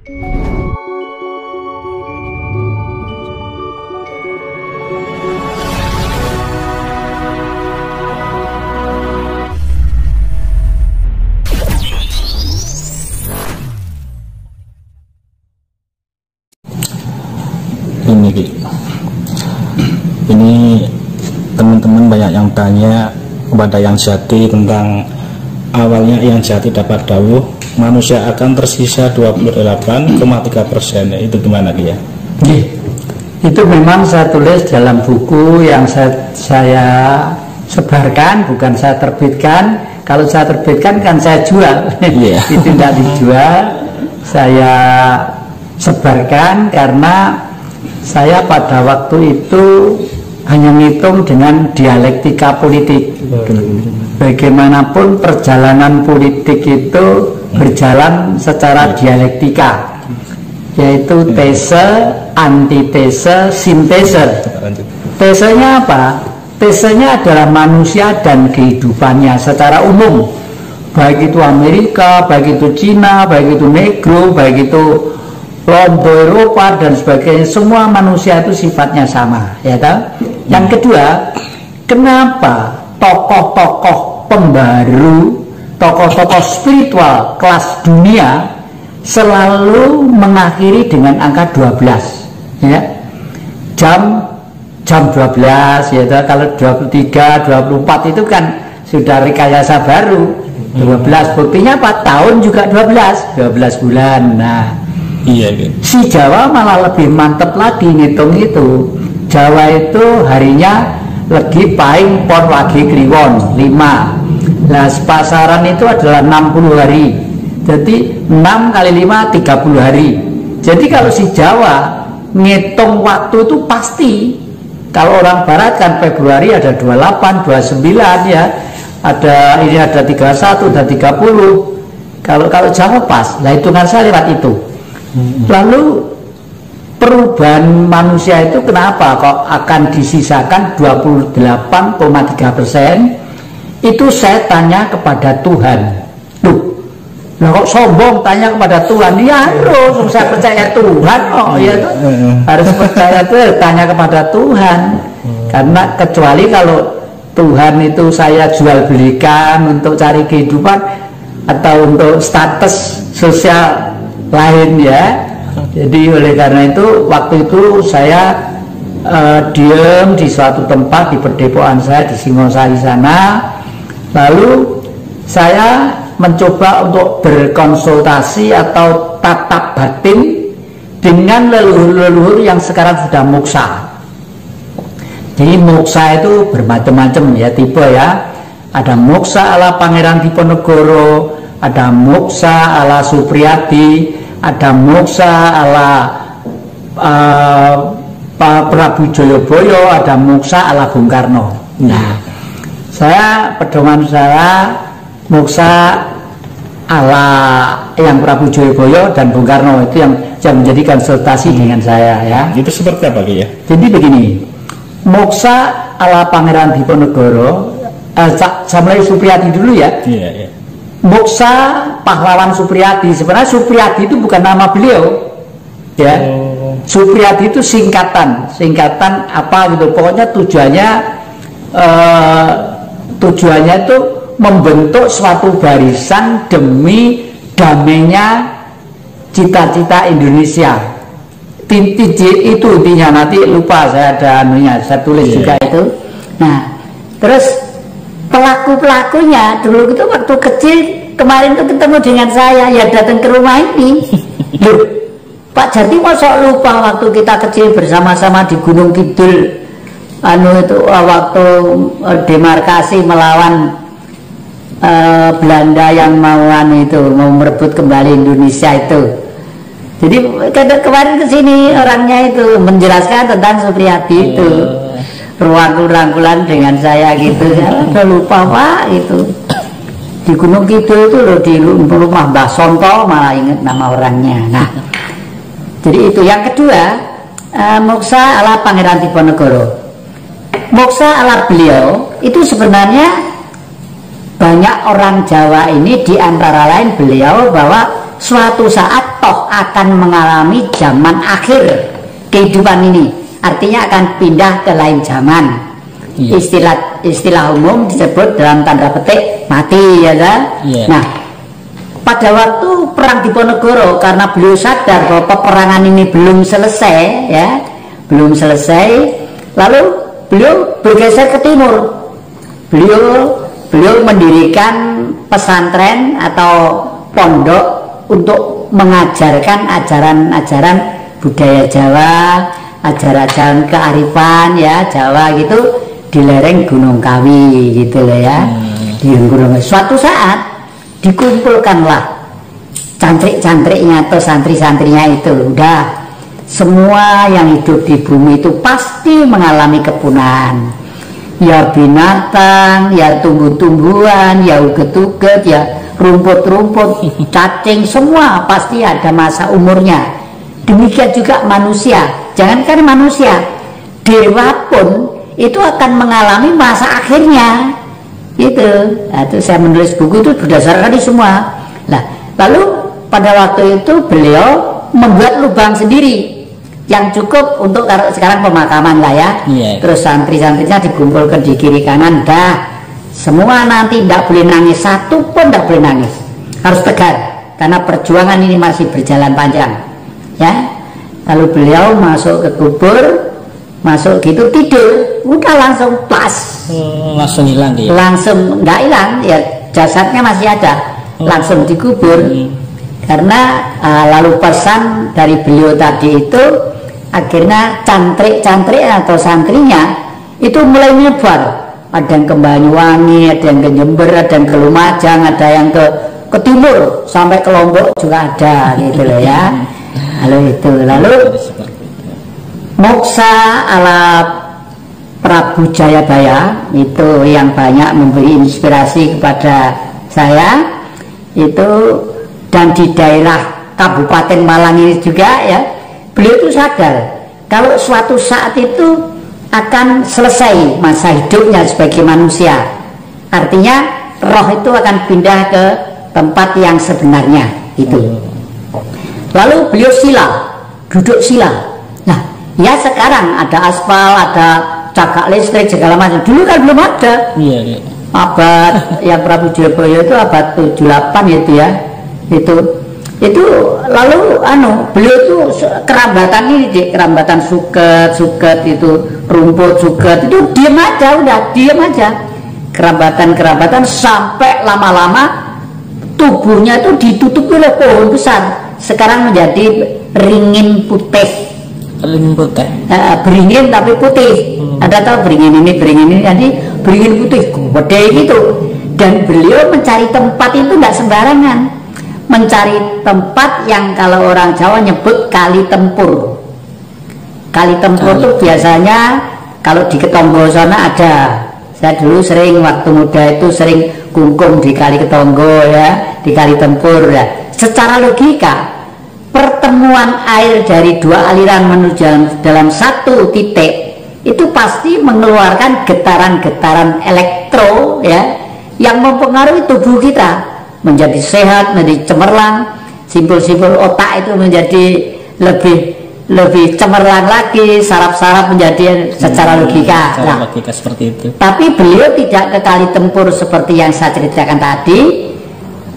Ini teman-teman banyak yang tanya kepada Yang Jati tentang awalnya Yang Jati dapat dawuh manusia akan tersisa 28,3%. Itu gimana dia? Itu memang saya tulis dalam buku yang saya sebarkan, bukan saya terbitkan. Kalau saya terbitkan kan saya jual. Itu tidak dijual, saya sebarkan karena saya pada waktu itu hanya ngitung dengan dialektika politik. Bagaimanapun perjalanan politik itu berjalan secara dialektika, yaitu tese, antitese, sintese. Tesenya apa? Tesenya adalah manusia dan kehidupannya secara umum, baik itu Amerika, baik itu Cina, baik itu Negro, baik itu Lombok Eropa dan sebagainya, semua manusia itu sifatnya sama, ya kan? Yang kedua, kenapa tokoh-tokoh pembaru, tokoh-tokoh spiritual kelas dunia selalu mengakhiri dengan angka 12, ya? Jam 12, ya kan? Kalau 23, 24 itu kan sudah rekayasa baru. 12 buktinya 4 tahun juga 12 bulan. Nah, iya, si Jawa malah lebih mantep lagi ngitung itu. Jawa itu harinya legi paing pon lagi kliwon 5. Nah, pasaran itu adalah 60 hari. Jadi 6 kali 5 30 hari. Jadi kalau si Jawa ngitung waktu itu pasti. Kalau orang barat kan Februari ada 28, 29 ya. Ini ada 31 dan 30. Kalau Jawa pas. Nah, hitungan saya lewat itu. Lalu perubahan manusia itu kenapa kok akan disisakan 28,3%? Itu saya tanya kepada Tuhan. Loh, nah kok sombong tanya kepada Tuhan? Ya harus, saya percaya Tuhan kok, ya tuh. Harus percaya tuh, tanya kepada Tuhan. Karena kecuali kalau Tuhan itu saya jual belikan untuk cari kehidupan atau untuk status sosial lain, ya. Jadi oleh karena itu waktu itu saya diem di suatu tempat di perdepoan saya di Singosari sana. Lalu saya mencoba untuk berkonsultasi atau tatap batin dengan leluhur-leluhur yang sekarang sudah moksa. Jadi moksa itu bermacam-macam ya, tipe ya. Ada moksa ala Pangeran Diponegoro, ada moksa ala Supriyadi, ada moksa ala Prabu Joyoboyo, ada moksa ala Bung Karno. Nah, saya pedoman saya moksa ala yang Prabu Joyoboyo dan Bung Karno itu yang menjadi konsultasi dengan saya, ya. Itu seperti apa ya? Jadi begini, moksa ala Pangeran Diponegoro, saya mulai Supriyadi dulu ya. Iya. Moksa pahlawan Supriyadi, sebenarnya Supriyadi itu bukan nama beliau, ya. Supriyadi itu singkatan apa gitu. Pokoknya tujuannya itu membentuk suatu barisan demi damainya cita-cita Indonesia. Itu intinya, nanti lupa saya ada anunya, saya tulis juga itu. Nah, terus pelaku-pelakunya dulu itu waktu kecil kemarin tuh ketemu dengan saya, ya datang ke rumah ini. Loh, Pak Jati masa lupa waktu kita kecil bersama-sama di Gunung Kidul, waktu demarkasi melawan Belanda yang mau merebut kembali Indonesia itu. Jadi kemarin kesini orangnya itu menjelaskan tentang Supriyadi itu. Rangkulan dengan saya gitu, udah lupa Pak itu di Gunung Kidul itu loh, di rumah Mbah Sonto, malah inget nama orangnya. Nah, jadi itu. Yang kedua, moksa ala Pangeran Diponegoro. Moksa ala beliau itu sebenarnya banyak orang Jawa ini, di antara lain beliau, bahwa suatu saat toh akan mengalami zaman akhir kehidupan ini, artinya akan pindah ke lain zaman. Istilah umum disebut dalam tanda petik mati, ya kan? Nah, pada waktu perang Diponegoro, karena beliau sadar bahwa peperangan ini belum selesai, ya, belum selesai, lalu beliau bergeser ke timur. Beliau mendirikan pesantren atau pondok untuk mengajarkan ajaran-ajaran budaya Jawa, ajaran-ajaran kearifan, ya, Jawa gitu, di lereng Gunung Kawi gitu loh, ya. Di Gunung Kawi. Suatu saat dikumpulkanlah cantrik-cantriknya atau santri-santrinya itu. Udah, semua yang hidup di bumi itu pasti mengalami kepunahan, ya binatang, ya tumbuh-tumbuhan, ya uget-uget, ya rumput-rumput, cacing, semua pasti ada masa umurnya. Demikian juga manusia, jangankan manusia, dewa pun itu akan mengalami masa akhirnya. Itu saya menulis buku itu berdasarkan ini semua. Nah, lalu pada waktu itu beliau membuat lubang sendiri yang cukup untuk sekarang pemakaman lah, ya. Terus santri-santrinya dikumpulkan di kiri kanan, dah semua nanti tidak boleh nangis, satu pun tidak boleh nangis, harus tegar karena perjuangan ini masih berjalan panjang, ya. Lalu beliau masuk ke kubur, masuk gitu, tidur, udah langsung pas, langsung hilang dia, langsung nggak hilang, ya jasadnya masih ada, langsung dikubur. Karena lalu pesan dari beliau tadi itu, akhirnya cantrik-cantrik atau santrinya itu mulai menyebar. Ada yang ke Banyuwangi, ada yang ke Jember, ada yang ke Lumajang, ada yang ke timur sampai ke Lombok juga ada gitu loh, ya. Lalu moksa ala Prabu Jayabaya itu yang banyak memberi inspirasi kepada saya itu. Dan di daerah Kabupaten Malang ini juga, ya, beliau itu sadar kalau suatu saat itu akan selesai masa hidupnya sebagai manusia, artinya roh itu akan pindah ke tempat yang sebenarnya itu. Lalu beliau duduk sila. Nah, ya sekarang ada aspal, ada cagak listrik segala macam, dulu kan belum ada. Abad yang Prabu Jayabaya itu abad 78 itu, ya. Itu lalu beliau itu kerambatan ini, kerambatan suket itu, rumput suket itu diam aja, udah diam aja, kerambatan sampai lama-lama tubuhnya itu ditutupi oleh pohon besar, sekarang menjadi beringin putih. Beringin tapi putih. Ada tahu beringin ini, jadi beringin putih gede gitu. Dan beliau mencari tempat itu tidak sembarangan, mencari tempat yang kalau orang Jawa nyebut kali tempur. Kali tempur itu biasanya kalau di Ketonggo sana ada. Saya dulu sering waktu muda itu sering kungkum di Kali Ketonggo, ya, di Kali Tempur, ya. Secara logika pertemuan air dari dua aliran menuju dalam satu titik itu pasti mengeluarkan getaran-getaran elektro, ya, yang mempengaruhi tubuh kita menjadi sehat, menjadi cemerlang, simpul-simpul otak itu menjadi lebih cemerlang lagi, saraf-saraf menjadi secara logika. Logika seperti itu. Tapi beliau tidak ke Kali Tempur seperti yang saya ceritakan tadi.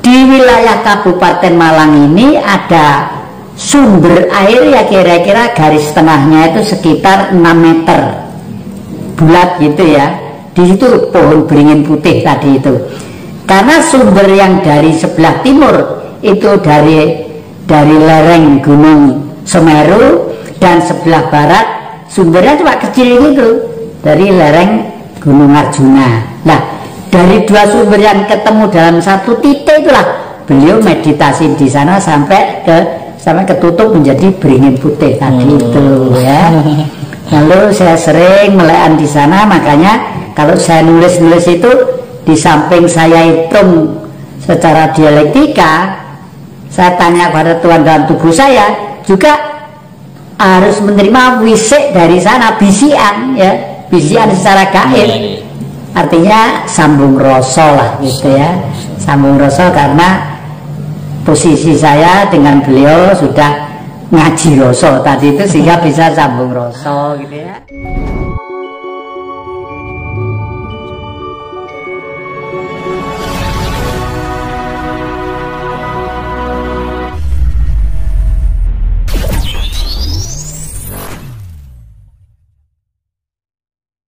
Di wilayah Kabupaten Malang ini ada sumber air, ya kira-kira garis tengahnya itu sekitar 6 meter bulat gitu, ya. Di situ pohon beringin putih tadi itu. Karena sumber yang dari sebelah timur itu dari lereng Gunung Semeru, dan sebelah barat sumbernya cuma kecil gitu dari lereng Gunung Arjuna. Nah, dari dua sumber yang ketemu dalam satu titik itulah beliau meditasi di sana sampai ketutup menjadi beringin putih tadi itu, ya. Lalu saya sering melekan di sana, makanya kalau saya nulis itu di samping saya hitung secara dialektika, saya tanya kepada Tuhan dalam tubuh saya, juga harus menerima wisik dari sana, bisian, ya, bisian secara gaib, artinya sambung rasa lah gitu, ya, sambung rasa, karena posisi saya dengan beliau sudah ngaji rasa tadi itu sehingga bisa sambung rasa gitu ya.